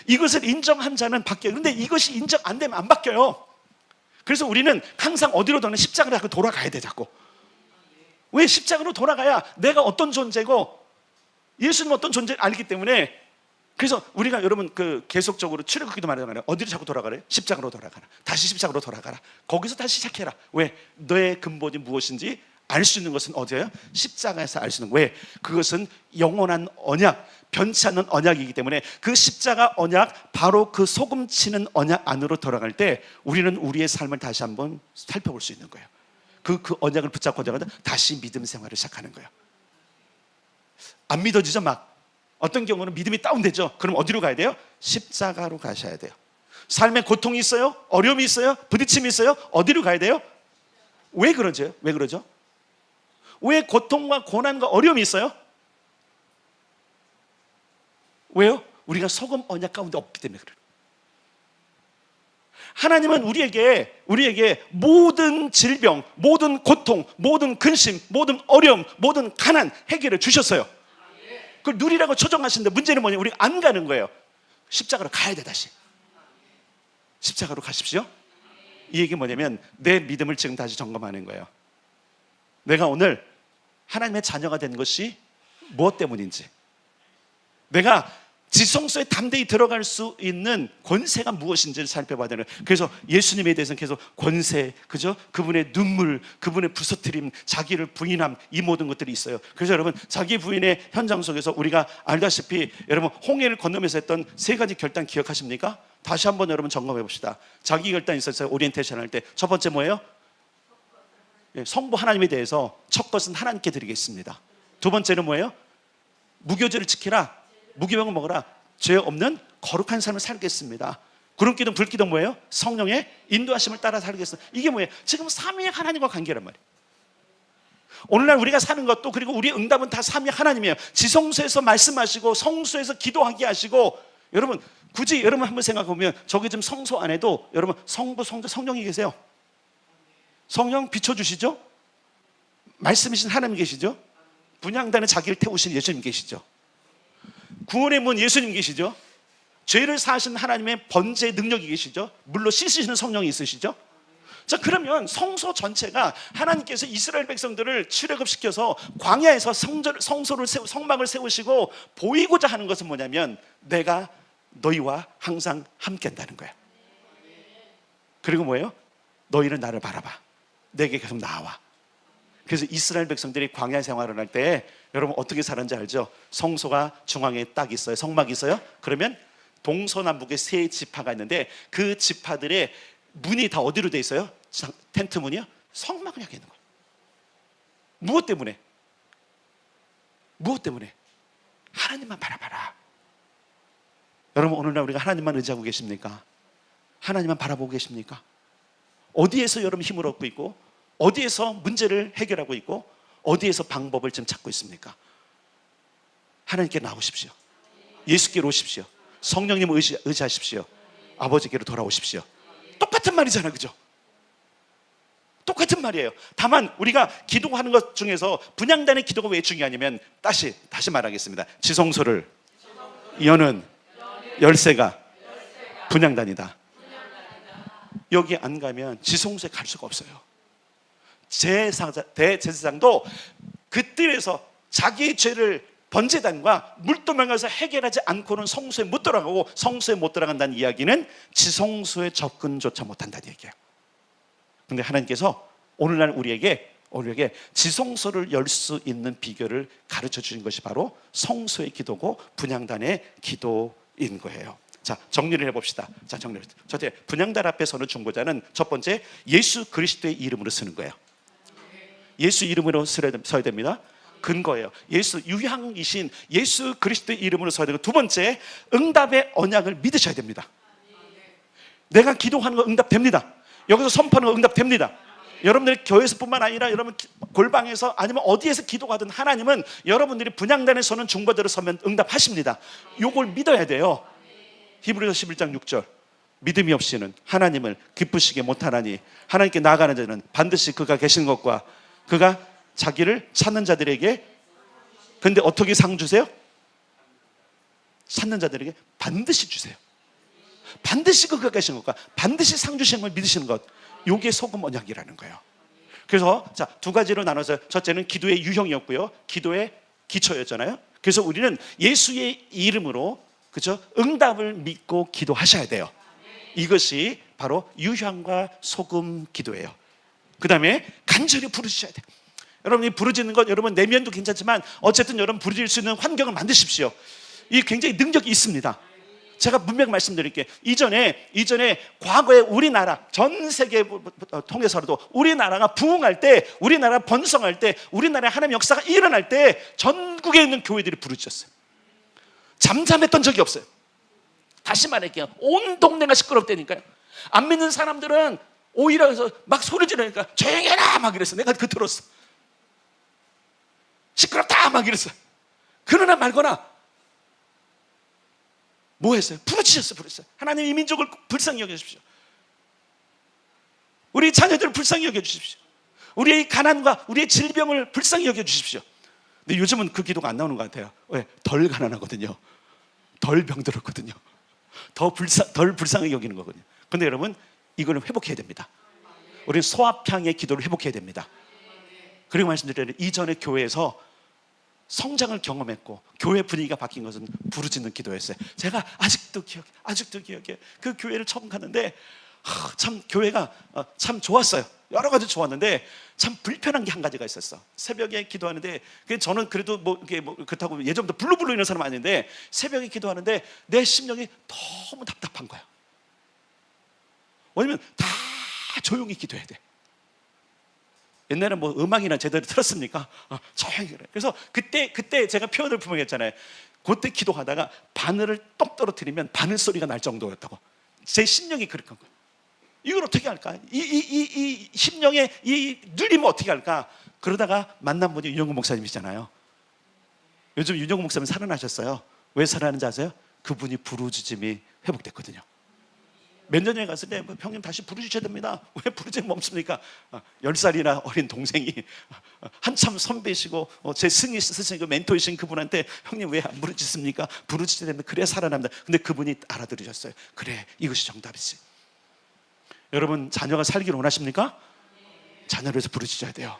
이것을 인정한 자는 바뀌어요. 그런데 이것이 인정 안 되면 안 바뀌어요. 그래서 우리는 항상 어디로든 십자가를 하고 돌아가야 돼. 자꾸. 왜? 십자가로 돌아가야 내가 어떤 존재고 예수님 어떤 존재를 알기 때문에. 그래서 우리가 여러분 계속적으로 출애굽기도 말하잖아요. 어디로 자꾸 돌아가래? 십자가로 돌아가라. 다시 십자가로 돌아가라. 거기서 다시 시작해라. 왜? 너의 근본이 무엇인지 알 수 있는 것은 어디예요? 십자가에서 알 수 있는 거예요. 왜? 그것은 영원한 언약, 변치 않는 언약이기 때문에 그 십자가 언약, 바로 그 소금 치는 언약 안으로 들어갈 때 우리는 우리의 삶을 다시 한번 살펴볼 수 있는 거예요. 그 언약을 붙잡고 다시 믿음 생활을 시작하는 거예요. 안 믿어지죠? 막 어떤 경우는 믿음이 다운되죠. 그럼 어디로 가야 돼요? 십자가로 가셔야 돼요. 삶에 고통이 있어요? 어려움이 있어요? 부딪힘이 있어요? 어디로 가야 돼요? 왜 그러죠? 왜 그러죠? 왜 고통과 고난과 어려움이 있어요? 왜요? 우리가 소금 언약 가운데 없기 때문에 그래요. 하나님은 우리에게 모든 질병, 모든 고통, 모든 근심, 모든 어려움, 모든 가난 해결해 주셨어요. 그걸 누리라고 초청하시는데 문제는 뭐냐면 우리가 안 가는 거예요. 십자가로 가야 돼. 다시 십자가로 가십시오. 이 얘기 뭐냐면 내 믿음을 지금 다시 점검하는 거예요. 내가 오늘 하나님의 자녀가 된 것이 무엇 때문인지, 내가 지성소에 담대히 들어갈 수 있는 권세가 무엇인지를 살펴봐야 되는 거예요. 그래서 예수님에 대해서는 계속 권세, 그죠? 그분의 눈물, 그분의 부서뜨림, 자기를 부인함, 이 모든 것들이 있어요. 그래서 여러분, 자기 부인의 현장 속에서 우리가 알다시피 여러분 홍해를 건너면서 했던 세 가지 결단 기억하십니까? 다시 한번 여러분 점검해 봅시다. 자기 결단이 있었어요. 오리엔테이션 할 때 첫 번째 뭐예요? 성부 하나님에 대해서 첫 것은 하나님께 드리겠습니다. 두 번째는 뭐예요? 무교제를 지키라, 무교병을 먹어라, 죄 없는 거룩한 삶을 살겠습니다. 구름기둥 불기둥 뭐예요? 성령의 인도하심을 따라 살겠습니다. 이게 뭐예요? 지금 삼위의 하나님과 관계란 말이에요. 오늘날 우리가 사는 것도, 그리고 우리의 응답은 다 삼위 하나님이에요. 지성소에서 말씀하시고 성소에서 기도하게 하시고. 여러분 굳이 여러분 한번 생각해 보면 저기 지금 성소 안에도 여러분 성부, 성자, 성령이 계세요. 성령 비춰주시죠? 말씀이신 하나님 계시죠? 분향단에 자기를 태우신 예수님 계시죠? 구원의 문 예수님 계시죠? 죄를 사하신 하나님의 번제 능력이 계시죠? 물로 씻으시는 성령이 있으시죠? 자, 그러면 성소 전체가 하나님께서 이스라엘 백성들을 출애굽시켜서 광야에서 성막을 세우시고 보이고자 하는 것은 뭐냐면 내가 너희와 항상 함께 한다는 거예요. 그리고 뭐예요? 너희는 나를 바라봐, 내게 계속 나와. 그래서 이스라엘 백성들이 광야 생활을 할 때 여러분 어떻게 살았는지 알죠? 성소가 중앙에 딱 있어요. 성막이 있어요. 그러면 동서남북에 세 지파가 있는데 그 지파들의 문이 다 어디로 돼 있어요? 텐트 문이요? 성막을 향해 있는 거예요. 무엇 때문에? 무엇 때문에? 하나님만 바라봐라. 여러분 오늘날 우리가 하나님만 의지하고 계십니까? 하나님만 바라보고 계십니까? 어디에서 여러분 힘을 얻고 있고, 어디에서 문제를 해결하고 있고, 어디에서 방법을 지금 찾고 있습니까? 하나님께 나오십시오. 예수께로 오십시오. 성령님을 의지하십시오. 아버지께로 돌아오십시오. 똑같은 말이잖아요, 그죠? 똑같은 말이에요. 다만 우리가 기도하는 것 중에서 분향단의 기도가 왜 중요하냐면, 다시 말하겠습니다. 지성소를 여는 열쇠가 분향단이다. 여기 안 가면 지성소에 갈 수가 없어요. 대제사장도 그 뜰에서 자기의 죄를 번제단과 물도망에서 해결하지 않고는 성소에 못 들어가고, 성소에 못 들어간다는 이야기는 지성소에 접근조차 못한다는 얘기예요. 그런데 하나님께서 오늘날 우리에게 지성소를 열 수 있는 비결을 가르쳐 주신 것이 바로 성소의 기도고 분향단의 기도인 거예요. 자, 정리를 해봅시다. 자, 첫째, 분향단 앞에 서는 중보자는 첫 번째, 예수 그리스도의 이름으로 쓰는 거예요. 예수 이름으로 서야 됩니다. 근거예요. 예수, 유향이신 예수 그리스도의 이름으로 서야 되고, 두 번째, 응답의 언약을 믿으셔야 됩니다. 내가 기도하는 거 응답됩니다. 여기서 선포하는 거 응답됩니다. 여러분들이 교회에서뿐만 아니라 여러분 골방에서 아니면 어디에서 기도하든 하나님은 여러분들이 분향단에 서는 중보자로 서면 응답하십니다. 요걸 믿어야 돼요. 히브리서 11장 6절, 믿음이 없이는 하나님을 기쁘시게 못하나니 하나님께 나아가는 자는 반드시 그가 계신 것과 그가 자기를 찾는 자들에게, 근데 어떻게 상 주세요? 찾는 자들에게 반드시 주세요. 반드시 그가 계신 것과 반드시 상 주시는 걸 믿으시는 것, 요게 소금 언약이라는 거예요. 그래서 자, 두 가지로 나눠서 첫째는 기도의 유형이었고요, 기도의 기초였잖아요. 그래서 우리는 예수의 이름으로, 그죠, 응답을 믿고 기도하셔야 돼요. 이것이 바로 유형과 소금 기도예요. 그 다음에 간절히 부르셔야 돼요. 여러분이 부르짖는 것, 여러분 내면도 괜찮지만 어쨌든 여러분 부르짖을 수 있는 환경을 만드십시오. 이 굉장히 능력이 있습니다. 제가 분명히 말씀드릴게요. 이전에 과거에 우리나라 전 세계 통해서라도 우리나라가 부흥할 때, 우리나라 번성할 때, 우리나라의 하나님의 역사가 일어날 때 전국에 있는 교회들이 부르짖었어요. 잠잠했던 적이 없어요. 다시 말할게요. 온 동네가 시끄럽다니까요. 안 믿는 사람들은 오히려 해서 막 소리 지르니까 조용히 해라 막 이랬어. 내가 그 들었어. 시끄럽다 막 이랬어. 그러나 말거나 뭐 했어요? 부르짖었어요. 하나님 이 민족을 불쌍히 여겨주십시오. 우리 자녀들을 불쌍히 여겨주십시오. 우리의 가난과 우리의 질병을 불쌍히 여겨주십시오. 근데 요즘은 그 기도가 안 나오는 것 같아요. 왜? 덜 가난하거든요. 덜 병들었거든요. 덜 불쌍하게 여기는 거거든요. 근데 여러분, 이거는 회복해야 됩니다. 우리는 소합향의 기도를 회복해야 됩니다. 그리고 말씀드려요. 이전에 교회에서 성장을 경험했고 교회 분위기가 바뀐 것은 부르짖는 기도였어요. 제가 아직도 기억해. 그 교회를 처음 갔는데 참 교회가 참 좋았어요. 여러 가지 좋았는데 참 불편한 게 한 가지가 있었어. 새벽에 기도하는데 저는 그래도 그렇다고 예전부터 불루불루 이런 사람 아닌데 새벽에 기도하는데 내 심령이 너무 답답한 거야. 왜냐면 다 조용히 기도해야 돼. 옛날에 뭐 음악이나 제대로 틀었습니까? 조용히 그래. 그래서 그때 제가 표현을 분명히 했잖아요. 그때 기도하다가 바늘을 똑 떨어뜨리면 바늘 소리가 날 정도였다고. 제 심령이 그렇게 한 거예요. 이걸 어떻게 할까? 이 심령의 이 눌림을 어떻게 할까? 그러다가 만난 분이 윤영구 목사님이잖아요. 요즘 윤영구 목사님 살아나셨어요. 왜 살아나는지 아세요? 그분이 부르짖음이 회복됐거든요. 몇 년 전에 갔을 때 형님 다시 부르짖어야 됩니다. 왜 부르짖음 멈습니까? 10살이나 어린 동생이 한참 선배시고 제 스승이고 멘토이신 그분한테 형님 왜 안 부르짖습니까? 부르짖어야 됩니다. 그래야 살아납니다. 근데 그분이 알아들으셨어요. 그래, 이것이 정답이지. 여러분, 자녀가 살기를 원하십니까? 자녀를 위해서 부르짖어야 돼요.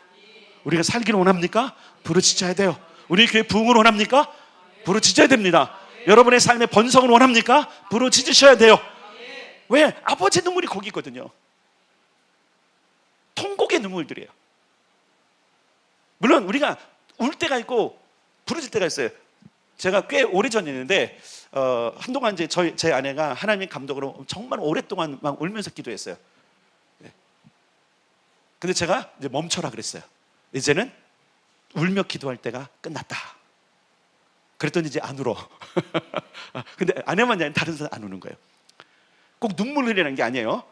우리가 살기를 원합니까? 부르짖어야 돼요. 우리 교회 부흥을 원합니까? 부르짖어야 됩니다. 여러분의 삶의 번성을 원합니까? 부르짖으셔야 돼요. 왜? 아버지 눈물이 거기 있거든요. 통곡의 눈물들이에요. 물론 우리가 울 때가 있고 부르짖을 때가 있어요. 제가 꽤 오래전이었는데 한동안 이제 제 아내가 하나님의 감독으로 정말 오랫동안 막 울면서 기도했어요. 근데 제가 이제 멈춰라 그랬어요. 이제는 울며 기도할 때가 끝났다. 그랬더니 이제 안 울어. 근데 아내만 아니라 다른 사람 안 우는 거예요. 꼭 눈물 흘리는 게 아니에요.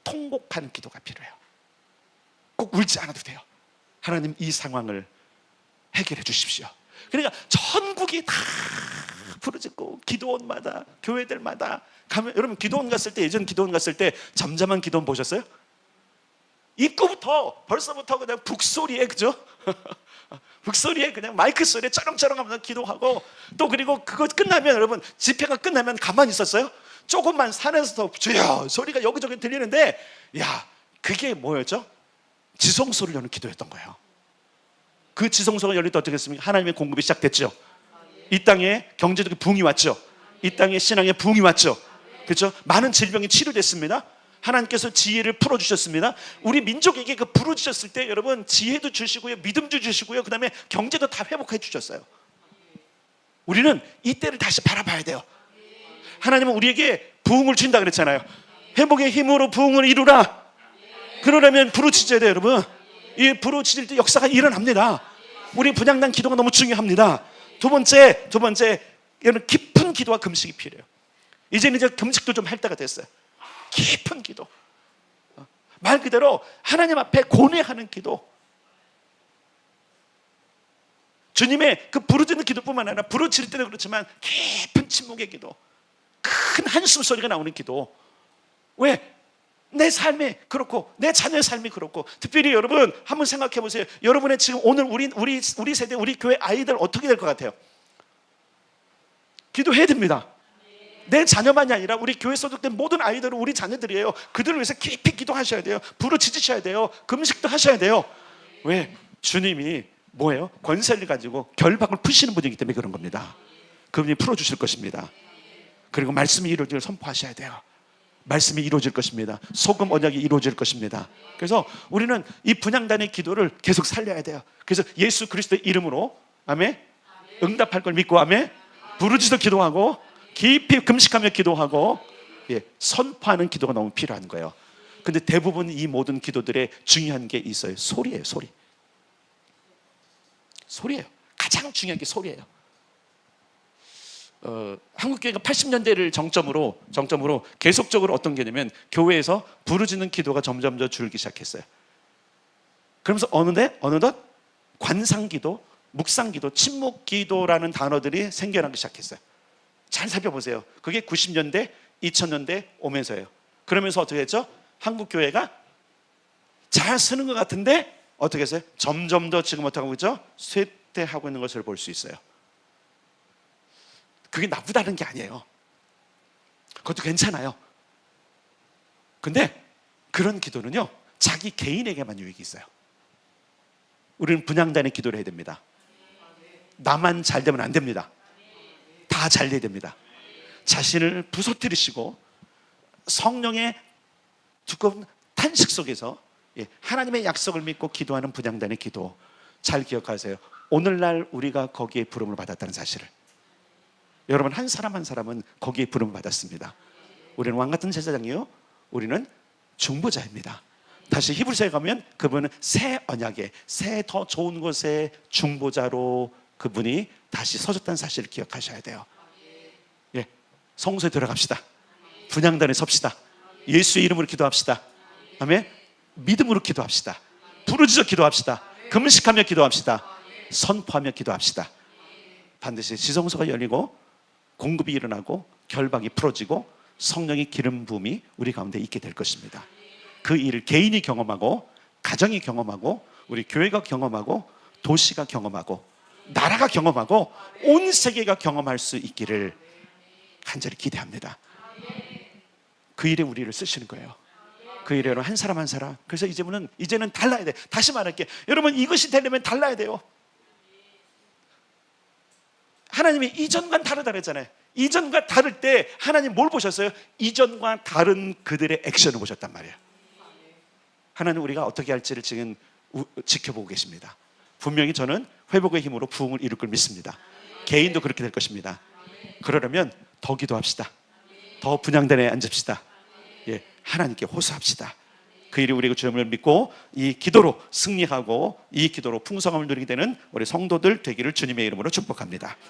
통곡하는 기도가 필요해요. 꼭 울지 않아도 돼요. 하나님 이 상황을 해결해 주십시오. 그러니까 전국이 다 부르짖고 기도원마다 교회들마다 가면, 여러분 기도원 갔을 때, 예전 기도원 갔을 때 잠잠한 기도원 보셨어요? 입구부터 벌써부터 그냥 북소리에, 그죠? 북소리에 그냥 마이크 소리에 쩌렁쩌렁 하면서 기도하고, 또 그리고 그거 끝나면, 여러분 집회가 끝나면 가만히 있었어요? 조금만 산에서 주여 소리가 여기저기 들리는데, 야, 그게 뭐였죠? 지성소를 여는 기도였던 거예요. 그 지성소가 열릴 때 어떻게 했습니까? 하나님의 공급이 시작됐죠. 이 땅에 경제적인 부흥이 왔죠. 이 땅에 신앙의 부흥이 왔죠. 그렇죠? 많은 질병이 치료됐습니다. 하나님께서 지혜를 풀어주셨습니다. 우리 민족에게 그 부르짖었을 때 여러분 지혜도 주시고요, 믿음도 주시고요, 그 다음에 경제도 다 회복해 주셨어요. 우리는 이때를 다시 바라봐야 돼요. 하나님은 우리에게 부흥을 준다 그랬잖아요. 회복의 힘으로 부흥을 이루라. 그러려면 부르짖어야 돼요, 여러분. 이 부르짖을 때 역사가 일어납니다. 우리 분향단 기도가 너무 중요합니다. 두 번째, 여러분 깊은 기도와 금식이 필요해요. 이제는 금식도 좀 할 때가 됐어요. 깊은 기도, 말 그대로 하나님 앞에 고뇌하는 기도. 주님의 그 부르짖는 기도뿐만 아니라 부르짖을 때도 그렇지만 깊은 침묵의 기도, 큰 한숨 소리가 나오는 기도. 왜? 내 삶이 그렇고 내 자녀의 삶이 그렇고. 특별히 여러분 한번 생각해 보세요. 여러분의 지금 오늘 우리 세대, 우리 교회 아이들 어떻게 될 것 같아요? 기도해야 됩니다. 내 자녀만이 아니라 우리 교회 소속된 모든 아이들은 우리 자녀들이에요. 그들을 위해서 깊이 기도하셔야 돼요. 부르짖으셔야 돼요. 금식도 하셔야 돼요. 왜? 주님이 뭐예요? 권세를 가지고 결박을 푸시는 분이기 때문에 그런 겁니다. 그분이 풀어주실 것입니다. 그리고 말씀이 이루어질 선포하셔야 돼요. 말씀이 이루어질 것입니다. 소금 언약이 이루어질 것입니다. 그래서 우리는 이 분향단의 기도를 계속 살려야 돼요. 그래서 예수 그리스도의 이름으로 아멘 응답할 걸 믿고 아멘 부르짖어 기도하고 깊이 금식하며 기도하고 선포하는 기도가 너무 필요한 거예요. 근데 대부분 이 모든 기도들에 중요한 게 있어요. 소리예요. 소리예요. 가장 중요한 게 소리예요. 한국교회가 80년대를 정점으로 계속적으로 어떤 게냐면 교회에서 부르짖는 기도가 점점 더 줄기 시작했어요. 그러면서 어느덧 관상기도, 묵상기도, 침묵기도라는 단어들이 생겨나기 시작했어요. 잘 살펴보세요. 그게 90년대, 2000년대 오면서예요. 그러면서 어떻게 했죠? 한국교회가 잘 쓰는 것 같은데 어떻게 했어요? 점점 더 지금 어떻게 하고 있죠? 쇠퇴하고 있는 것을 볼 수 있어요. 그게 나쁘다는 게 아니에요. 그것도 괜찮아요. 근데 그런 기도는요, 자기 개인에게만 유익이 있어요. 우리는 분향단의 기도를 해야 됩니다. 나만 잘 되면 안 됩니다. 다 잘 돼야 됩니다. 자신을 부서뜨리시고 성령의 두꺼운 탄식 속에서 하나님의 약속을 믿고 기도하는 분향단의 기도 잘 기억하세요. 오늘날 우리가 거기에 부름을 받았다는 사실을. 여러분 한 사람 한 사람은 거기에 부름을 받았습니다. 우리는 왕같은 제사장이요, 우리는 중보자입니다. 다시 히브리서에 가면 그분은 새 언약에, 새 더 좋은 곳에 중보자로 그분이 다시 서셨다는 사실을 기억하셔야 돼요. 성소에 들어갑시다. 분향단에 섭시다. 예수의 이름으로 기도합시다. 아멘. 믿음으로 기도합시다. 부르짖어 기도합시다. 금식하며 기도합시다. 선포하며 기도합시다. 반드시 지성소가 열리고 공급이 일어나고 결박이 풀어지고 성령의 기름 부음이 우리 가운데 있게 될 것입니다. 그 일을 개인이 경험하고 가정이 경험하고 우리 교회가 경험하고 도시가 경험하고 나라가 경험하고 온 세계가 경험할 수 있기를 간절히 기대합니다. 그 일에 우리를 쓰시는 거예요. 그 일에 한 사람 한 사람. 그래서 이제는 달라야 돼. 다시 말할게. 여러분 이것이 되려면 달라야 돼요. 하나님이 이전과는 다르다 그랬잖아요. 이전과 다를 때 하나님 뭘 보셨어요? 이전과 다른 그들의 액션을 보셨단 말이에요. 하나님 우리가 어떻게 할지를 지금 지켜보고 계십니다. 분명히 저는 회복의 힘으로 부흥을 이룰 걸 믿습니다. 개인도 그렇게 될 것입니다. 그러려면 더 기도합시다. 더 분향단에 앉읍시다. 하나님께 호소합시다. 그 일이 우리가 주님을 믿고 이 기도로 승리하고 이 기도로 풍성함을 누리게 되는 우리 성도들 되기를 주님의 이름으로 축복합니다.